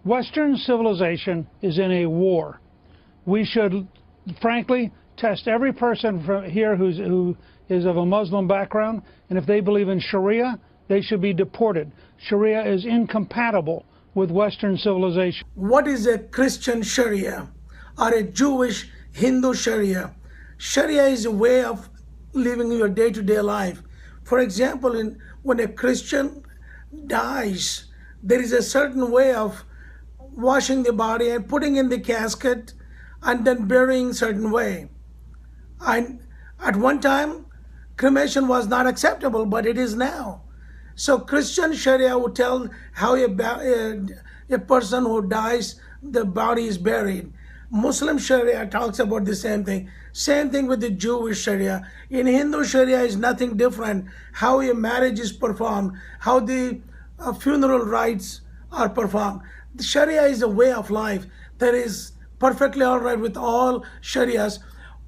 Western civilization is in a war. We should, frankly, test every person from here who is of a Muslim background, and if they believe in Sharia, they should be deported. Sharia is incompatible with Western civilization. What is a Christian Sharia or a Jewish Hindu Sharia? Sharia is a way of living your day-to-day life. For example, when a Christian dies, there is a certain way of washing the body and putting in the casket and then burying certain way. And at one time, cremation was not acceptable, but it is now. So Christian Sharia would tell how a person who dies, the body is buried. Muslim Sharia talks about the same thing. Same thing with the Jewish Sharia. In Hindu Sharia is nothing different. How a marriage is performed, how the funeral rites are performed. The Sharia is a way of life that is perfectly all right with all Sharias.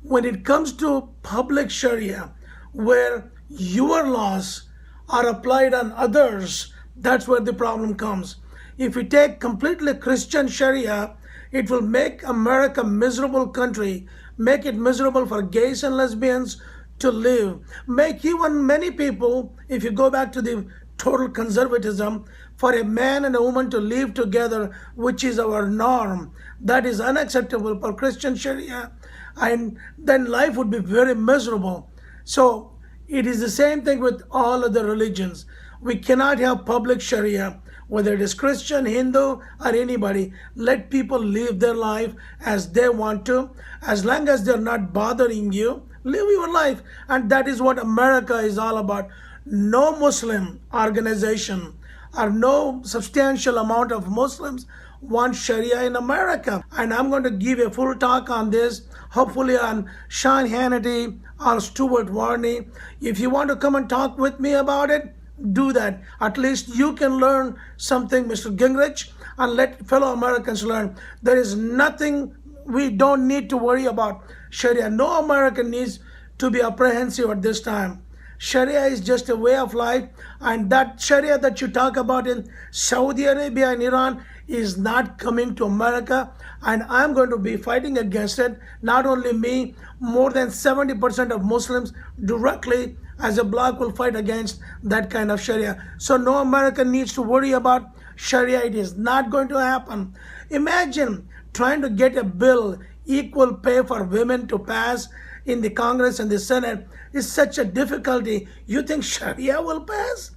When it comes to public Sharia, where your laws are applied on others, that's where the problem comes. If we take completely Christian Sharia, it will make America a miserable country, make it miserable for gays and lesbians to live, make even many people, if you go back to the total conservatism, for a man and a woman to live together, which is our norm, that is unacceptable for Christian Sharia, and then life would be very miserable. So it is the same thing with all other religions. We cannot have public Sharia, whether it is Christian, Hindu, or anybody. Let people live their life as they want to. As long as they're not bothering you, live your life. And that is what America is all about. No Muslim organization or no substantial amount of Muslims want Sharia in America. And I'm going to give a full talk on this, hopefully on Sean Hannity or Stuart Varney. If you want to come and talk with me about it, do that. At least you can learn something, Mr. Gingrich, and let fellow Americans learn. There is nothing, we don't need to worry about Sharia. No American needs to be apprehensive at this time. Sharia is just a way of life, and that Sharia that you talk about in Saudi Arabia and Iran is not coming to America, and I'm going to be fighting against it. Not only me, more than 70% of Muslims directly as a bloc will fight against that kind of Sharia. So no American needs to worry about Sharia. It is not going to happen. Imagine trying to get a bill, equal pay for women, to pass in the Congress and the Senate. Is such a difficulty. You think Sharia will pass?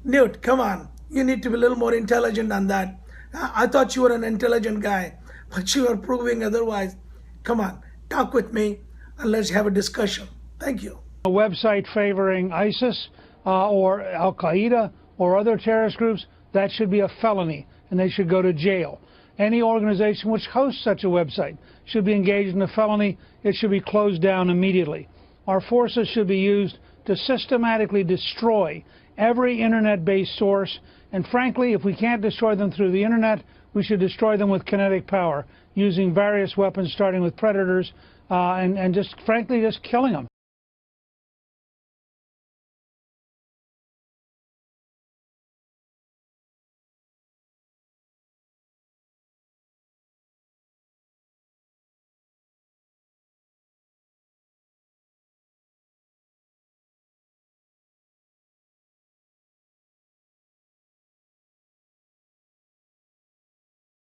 Newt, come on. You need to be a little more intelligent on that. I thought you were an intelligent guy, but you are proving otherwise. Come on, talk with me and let's have a discussion. Thank you. A website favoring ISIS or Al-Qaeda or other terrorist groups, that should be a felony and they should go to jail. Any organization which hosts such a website should be engaged in a felony. It should be closed down immediately. Our forces should be used to systematically destroy every internet-based source, and frankly, if we can't destroy them through the internet, we should destroy them with kinetic power, using various weapons starting with predators and just frankly just killing them.